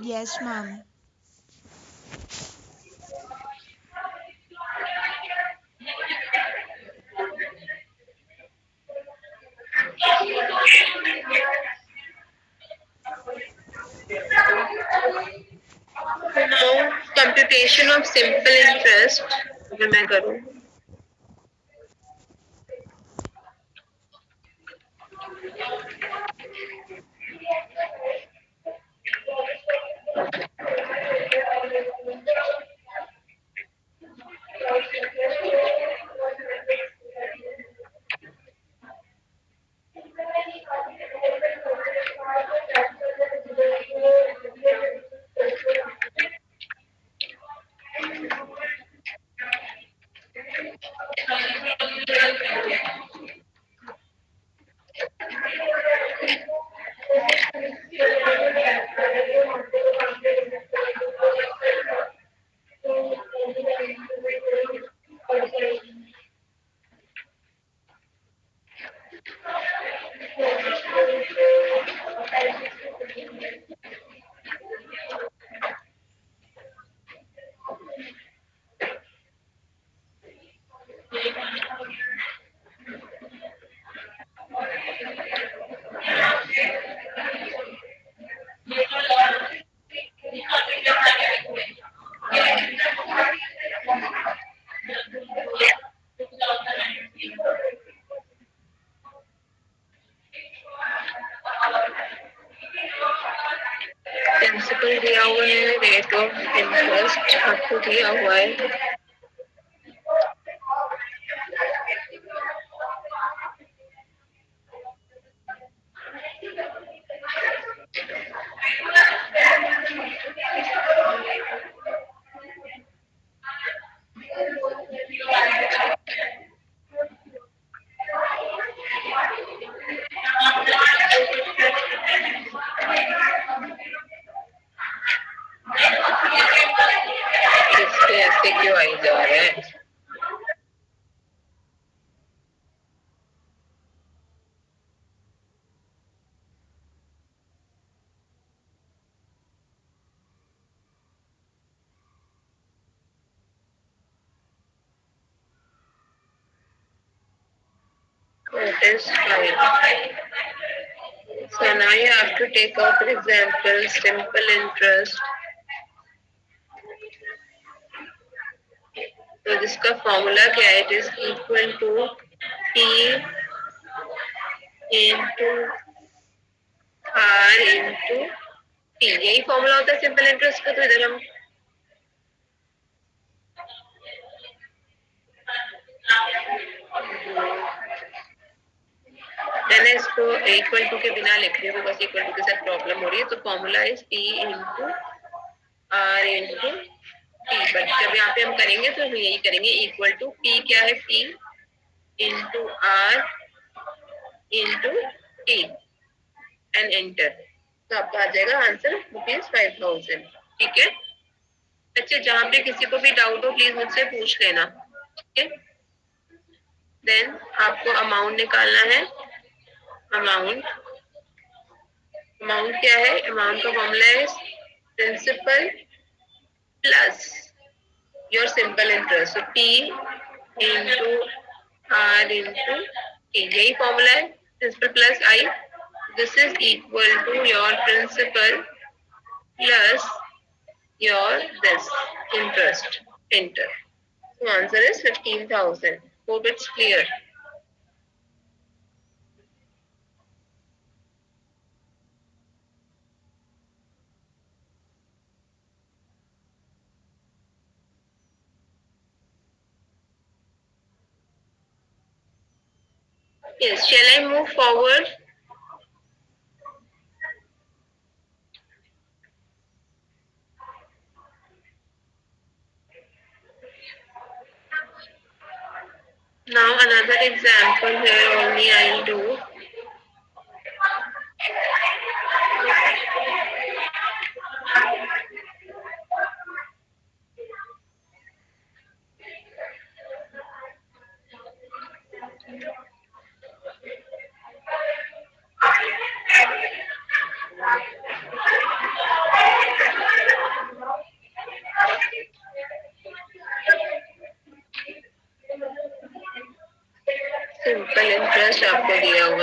Yes, ma'am. So now computation of simple interest अगर मैं करूँ प्रिंसिपल दिया हुआ है रेट ऑफ इंटरेस्ट आपको दिया हुआ है इस पे ऐसे क्यों आई जा रहा है It is fine. So now you have to take out, for example, simple interest. तो जिसका फॉर्मूला क्या है it is equal to P into R into T यही फॉर्मूला होता है सिंपल इंटरेस्ट का तो इधर हम मैंने इसको इक्वल टू के बिना लिख रही हूँ बस इक्वल टू के साथ प्रॉब्लम हो रही है तो formula is P into R into T but जब यहाँ पे हम करेंगे तो हम यही करेंगे इक्वल टू पी क्या है P into R into T and enter तो आपका आ जाएगा आंसर ₹5,000 ठीक है अच्छा जहाँ पे किसी को भी डाउट हो प्लीज मुझसे पूछ लेना ठीक है देन आपको अमाउंट निकालना है अमाउंट अमाउंट क्या है अमाउंट का फॉर्मूला है principal plus your simple interest so p into R into T यही फॉर्मूला है principal plus I this is equal to your principal plus your this interest enter so answer is 15,000 hope it's clear yes shall I move forward now another example here only I'll do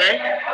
है।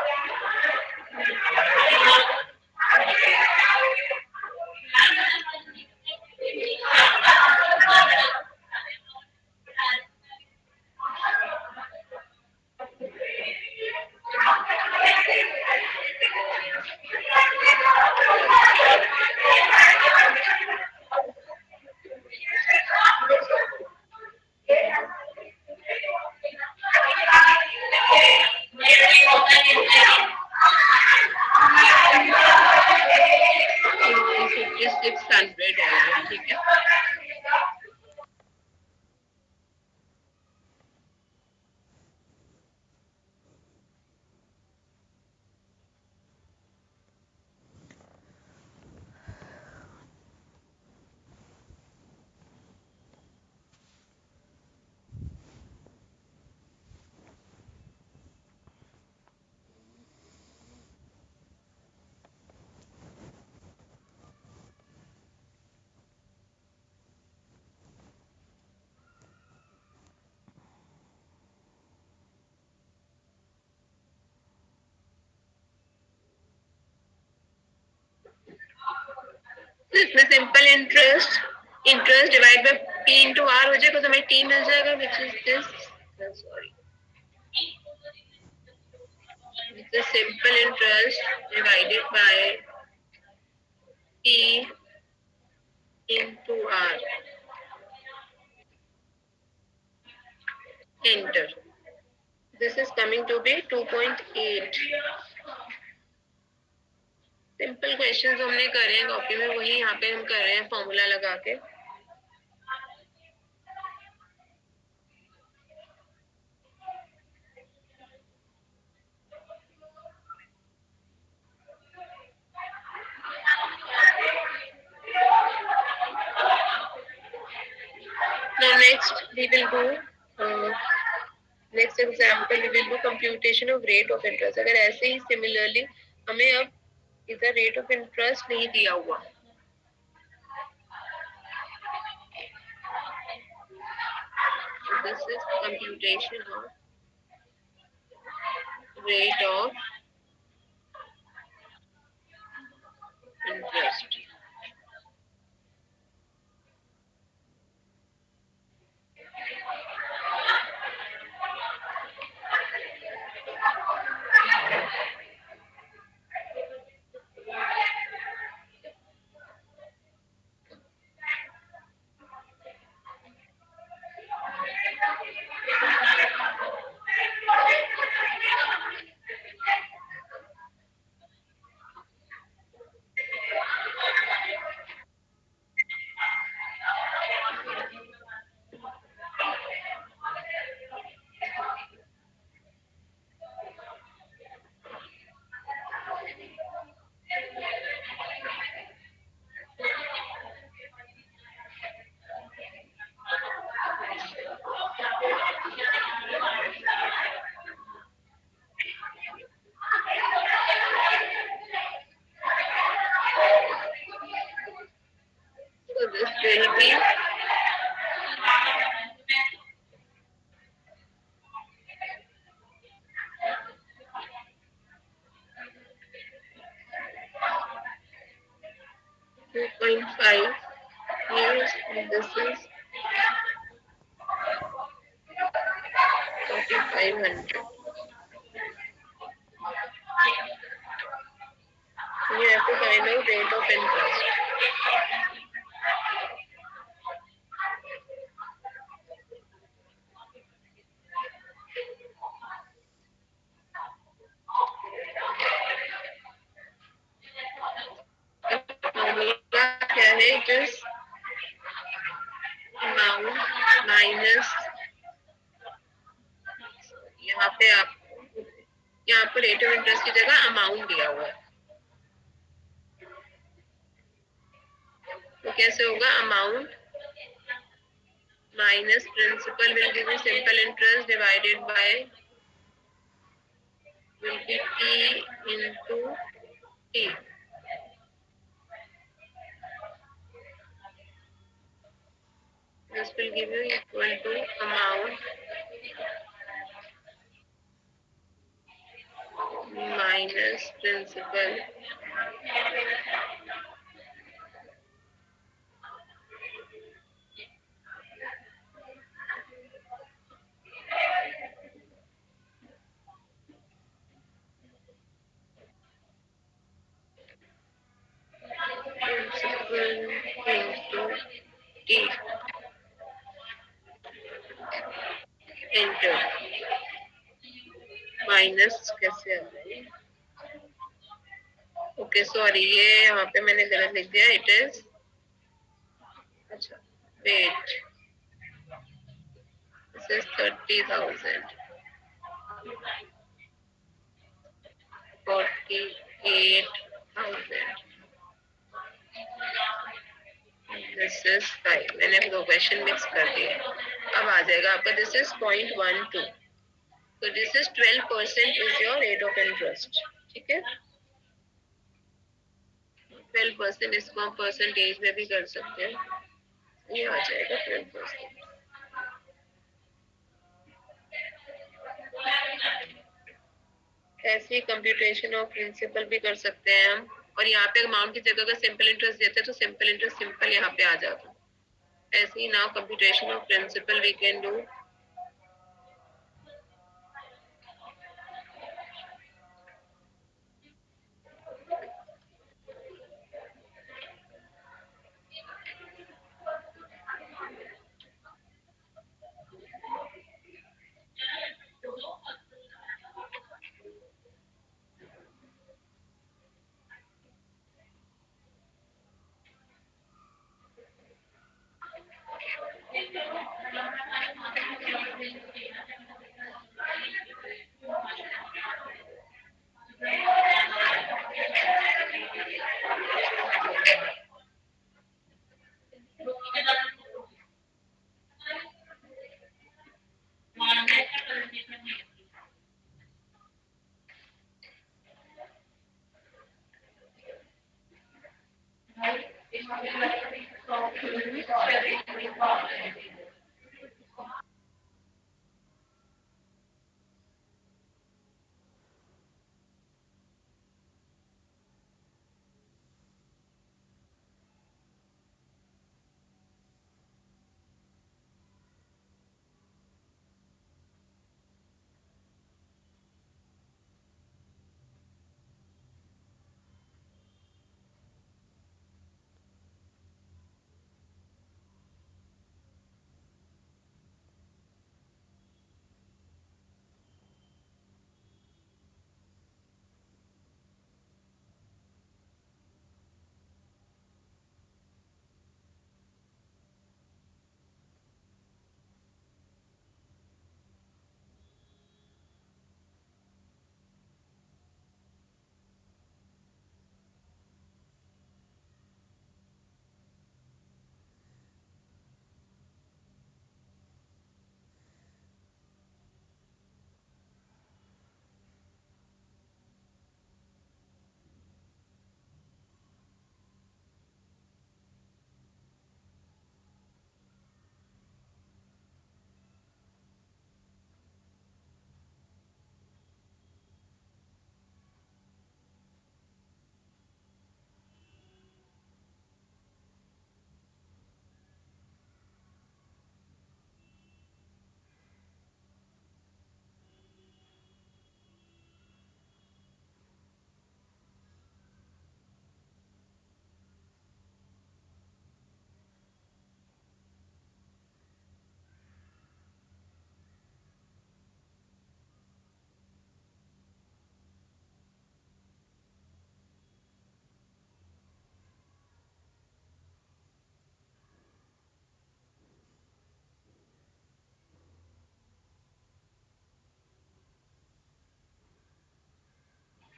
Six hundred है, ठीक है। इसमें simple interest divide by P into R हो जाएगा, तो हमें T मिल जाएगा, which is this, sorry, which is simple interest divided by P into R. Enter. This is coming to be 2.8। Simple questions हमने करे हैं कॉपी में, वही यहाँ पे हम कर रहे हैं फॉर्मूला लगा के। Now next we will do next example we will do computation of rate of interest। अगर ऐसे ही similarly हमें अब इधर rate of interest नहीं दिया हुआ, so this is computation of rate of interest। So this will be 2.5 years, and this is 4500। You have to find out rate of interest। Formula क्या है, जिस अमाउंट माइनस, यहाँ पे आप यहाँ पर रेट ऑफ इंटरेस्ट की जगह अमाउंट दिया हुआ है, तो कैसे होगा, amount minus principal will give you simple interest divided by will be P into T। This will give you equal to amount minus principal into t into minus कैसे आता है? ओके सॉरी, ये यहाँ पे मैंने गलत लिख दिया। इट इज, अच्छा wait, this is 30,000, 48,000, this is 5। मैंने दो क्वेश्चन मिक्स कर दिए। अब आ जाएगा आपका, दिस इज 0.12। तो this is 12% is your rate of interest. ठीक है, 12%, इसको हम परसेंटेज में भी कर सकते हैं। ये आ जाएगा 12%। ऐसे कंप्यूटेशन ऑफ प्रिंसिपल भी कर सकते हैं हम। और यहाँ पे अमाउंट की जगह अगर सिंपल इंटरेस्ट देते हैं तो सिंपल इंटरेस्ट सिंपल यहाँ पे आ जाता है। ऐसे ही now computation of principal we can do.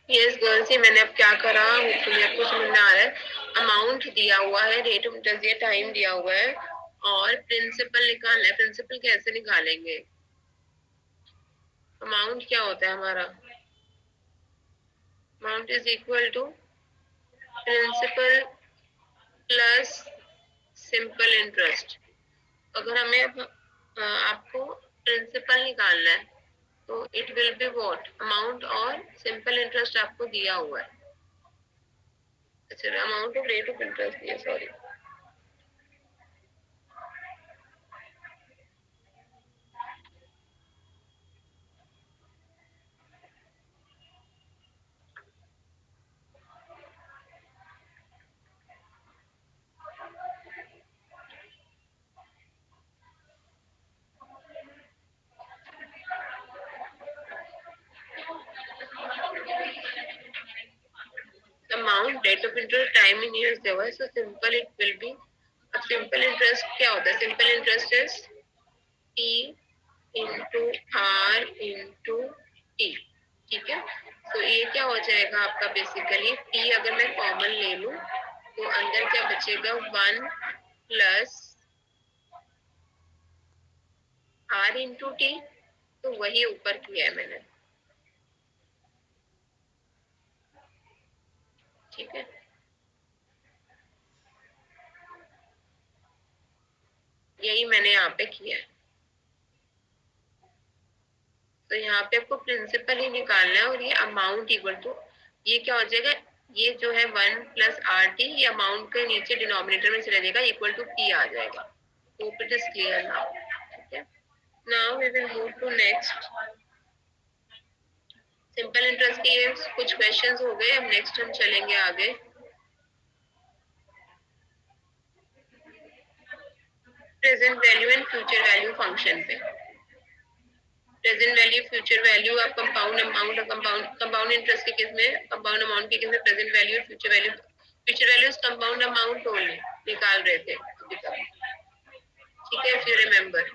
Yes girls, ये मैंने अब क्या करा होपफुली आपको समझ में आ रहा है। अमाउंट दिया हुआ है, रेट ऑफ इंटरेस्ट दिया, टाइम दिया हुआ है और प्रिंसिपल निकालना है। प्रिंसिपल कैसे निकालेंगे? अमाउंट क्या होता है हमारा? Amount is equal to principal plus simple interest. अगर हमें आपको प्रिंसिपल निकालना है तो it will be what, amount और सिंपल इंटरेस्ट आपको दिया हुआ है। अच्छा, amount of rate of interest दिया, sorry. Amount, rate of interest, time in years दिया हुआ है, so simple it will be. अब सिंपल इंटरेस्ट क्या होता है? Simple interest is T into R into T. ठीक है, तो ये क्या हो जाएगा आपका? बेसिकली टी अगर मैं कॉमन ले लूं तो अंदर क्या बचेगा? 1 प्लस आर इंटू टी। तो वही ऊपर किया है मैंने। ठीक है, यही मैंने यहाँ पे किया है। तो यहाँ पे आपको प्रिंसिपल ही निकालना है, और ये अमाउंट इक्वल टू, ये क्या हो जाएगा? ये जो है 1 प्लस आर टी, ये अमाउंट के नीचे डिनोमिनेटर में चला जाएगा, इक्वल टू पी आ जाएगा। Hope it is clear now. ठीक है, now we will move to next. Simple interest के कुछ क्वेश्चंस हो गए, अब नेक्स्ट हम चलेंगे आगे। Present value and future value function पे। प्रेजेंट वैल्यू, फ्यूचर वैल्यू, आप कंपाउंड अमाउंट, कंपाउंड इंटरेस्ट के केस में, कंपाउंड अमाउंट के केस में present value, future value. Future value compound amount only निकाल रहे थे अभी तक। ठीक है, if you remember.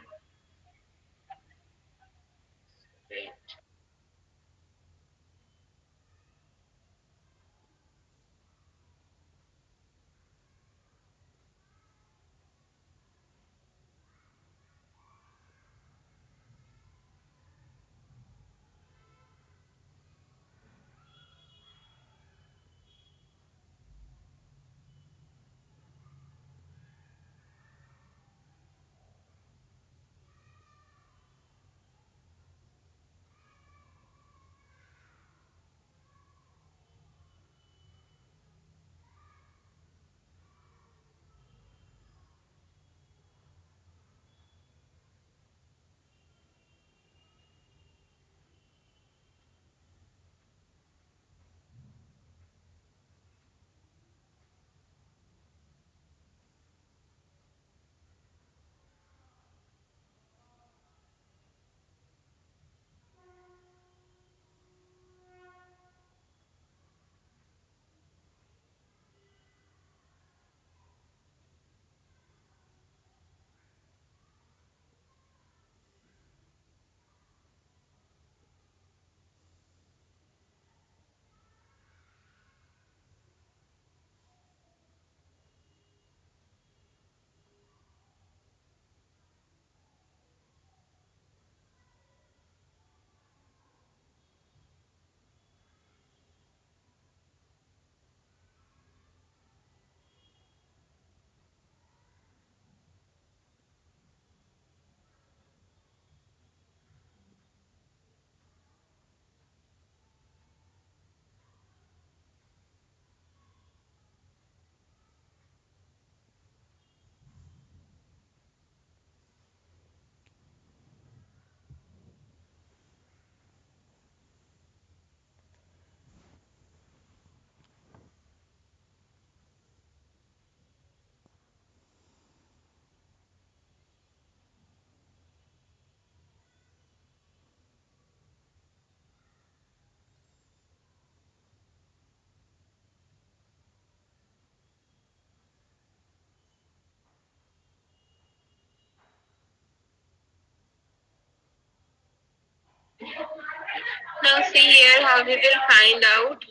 Now see here how we will find out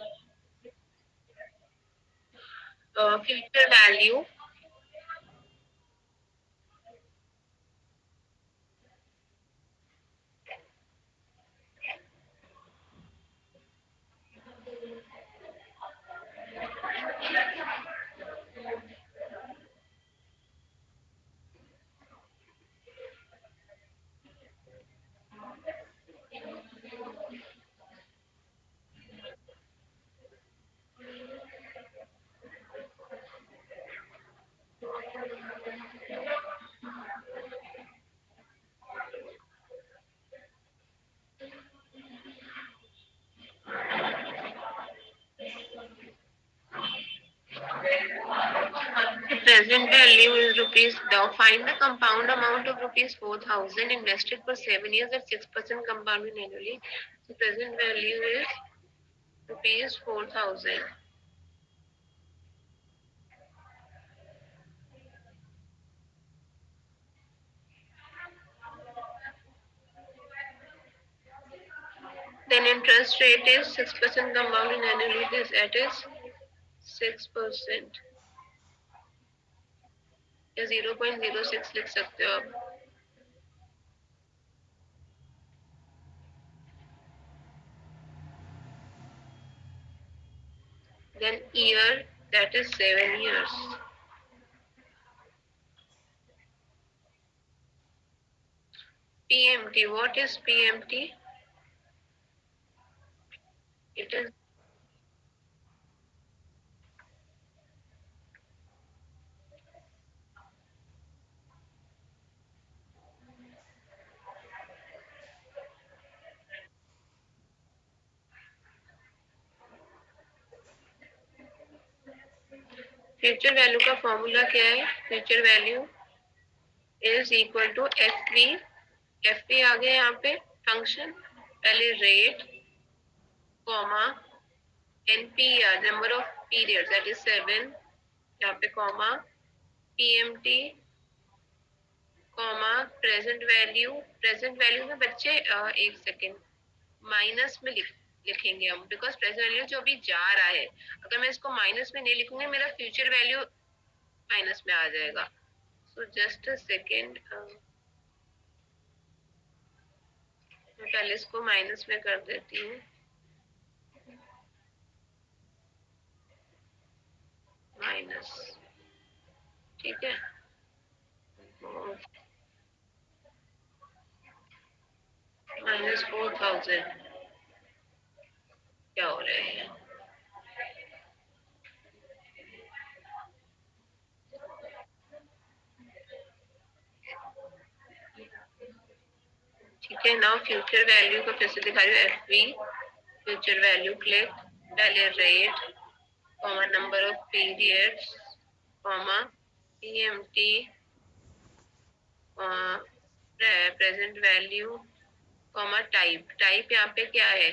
future value. present value is rupees. Now find the compound amount of rupees 4,000 invested for 7 years at 6% compounding annually. So present value is rupees 4,000. Then interest rate is 6% compounding annually. That is 6% या 0.06 लिख सकते हो आप. Then year, that is 7 years. PMT, what is PMT? It is future value का formula क्या है? Future value is equal to F P आ गया यहाँ पे फंक्शन, पहले rate comma NPR number of period that is 7, यहाँ पे comma PMT comma present value में बच्चे एक सेकेंड माइनस में लिखेंगे हम, बिकॉज प्रेजेंट वैल्यू जो अभी जा रहा है, अगर मैं इसको माइनस में नहीं लिखूंगी मेरा फ्यूचर वैल्यू माइनस में आ जाएगा. सो जस्ट अ सेकेंड, मैं पहले इसको माइनस में कर देती हूँ. माइनस, ठीक है. -4,000 क्या हो रहा है? ठीक है. नाउ फ्यूचर वैल्यू को फिर से दिखा रही हूँ. FV फ्यूचर वैल्यू क्लिक, पहले rate comma number of periods comma PMT present value comma type यहाँ पे क्या है?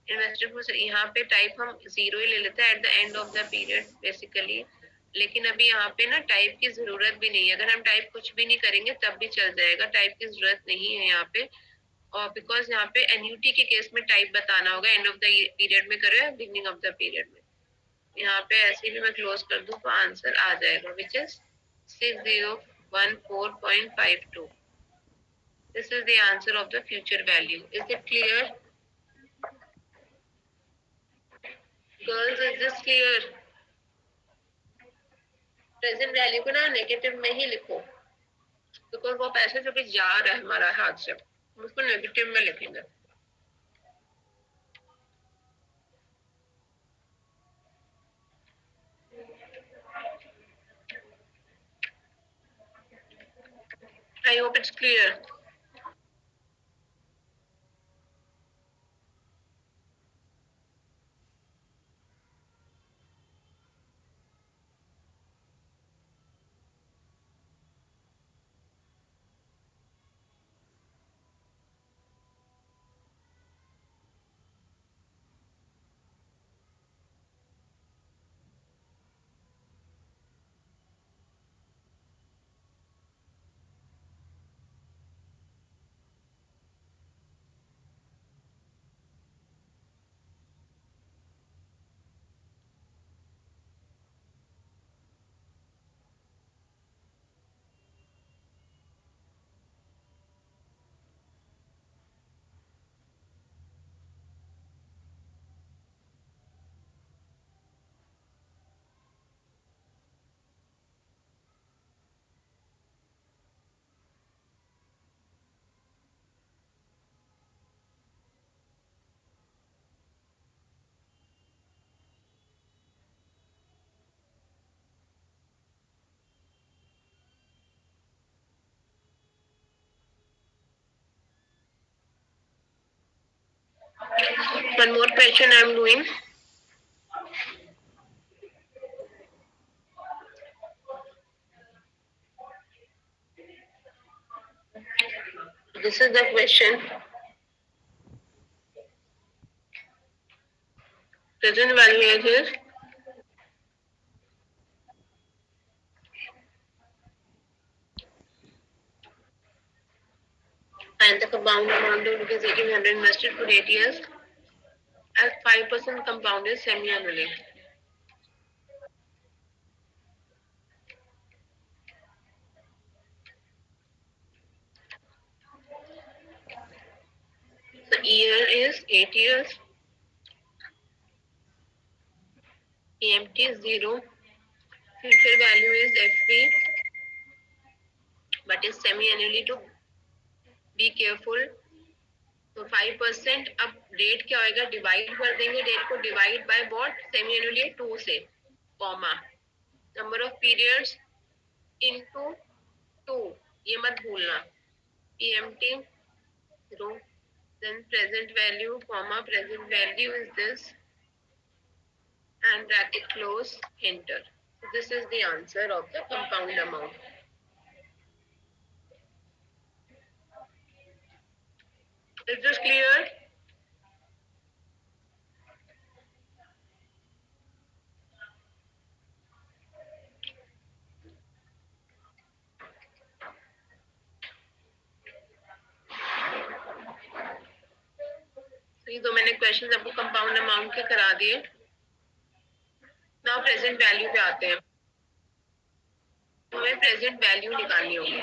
इन्वेस्टर को यहाँ पे टाइप हम जीरो ही ले लेते हैं at the end of the period basically. लेकिन अभी यहाँ पे ना टाइप की जरूरत भी नहीं है. अगर हम टाइप कुछ भी नहीं करेंगे तब भी चल जाएगा, टाइप की जरूरत नहीं है यहाँ पे. और बिकॉज यहाँ पे एन्यूटी के केस में टाइप बताना होगा, एंड ऑफ द पीरियड में करो या बिगनिंग ऑफ द पीरियड में. यहाँ पे ऐसे भी मैं क्लोज कर दूं तो आंसर आ जाएगा, which is 6014.52. This is the answer of the future value. Is it clear? Girls, is this clear? Present value को ना नेगेटिव में ही लिखो, बिकॉज वो पैसे जो भी जा रहा है हमारा हाथ से, उसको नेगेटिव में लिखेंगे. I hope it's clear. One more question I am doing. This is the question. Present value age is and the compound amount of rupees 1800 invested for 8 years at 5% compounded semi-annually. The year is 8 years. EMT is 0. Future value is FP, but is semi-annually to be careful. तो 5% अब date क्या होएगा, divide कर देंगे date को, divide by what, semi annually 2 से, comma number of periods into 2, ये मत भूलना, EMT 0, then present value comma present value is this and bracket close, enter. So this is the answer of the compound amount. Is this clear? ये तो मैंने question आपको compound amount के करा दिए. नाउ प्रेजेंट वैल्यू पे आते हैं. हमें प्रेजेंट वैल्यू निकालनी होगी.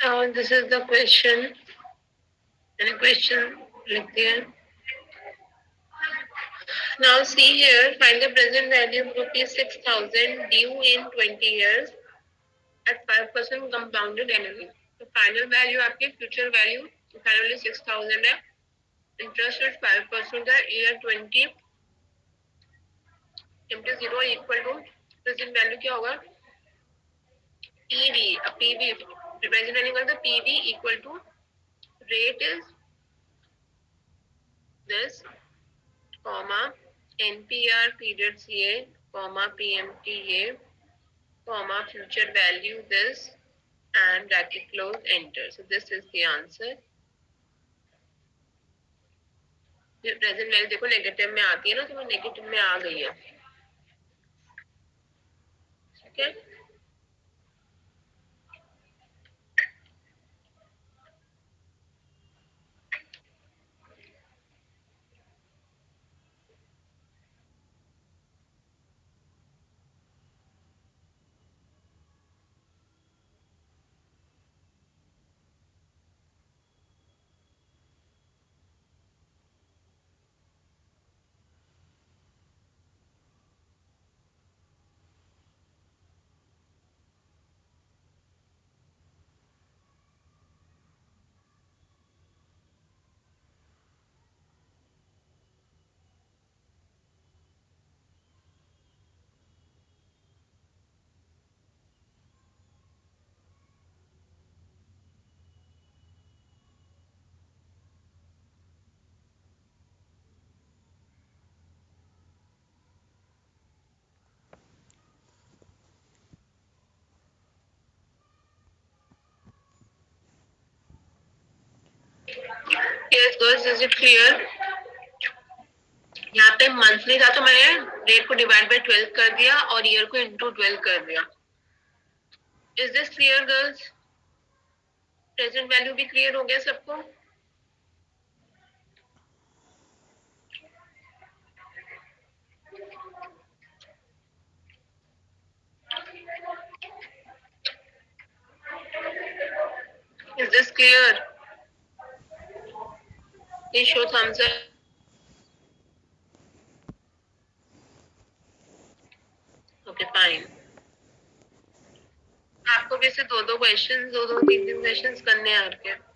Now this is the question. And a question लिखते हैं. Now see here, find the present value of rupees 6,000 due in 20 years at 5% compounded annually. तो फाइनल वैल्यू आपकी फ्यूचर वैल्यू फाइनली 6,000 है, इंटरेस्ट रेट 5% है, year 20, into 0 equal to present value क्या होगा, PV. अब PV present value का PV equal to rate is this, comma NPR period CA, comma PMT ये, comma future value this and bracket close, enter. So this is the answer. ये present value देखो negative में आती है ना, तो वो नेगेटिव में आ गई है. ठीक है. Yes girls, is it clear? यहाँ पे मंथली था तो मैंने डेट को डिवाइड बाय 12 कर दिया और ईयर को इनटू 12 कर दिया। Is this clear girls? Present value भी क्लियर हो गया सबको? Is this clear? Please show thumbs up. Okay fine. आपको भी से दो दो क्वेश्चन, दो दो तीन तीन क्वेश्चन करने हैं आपके।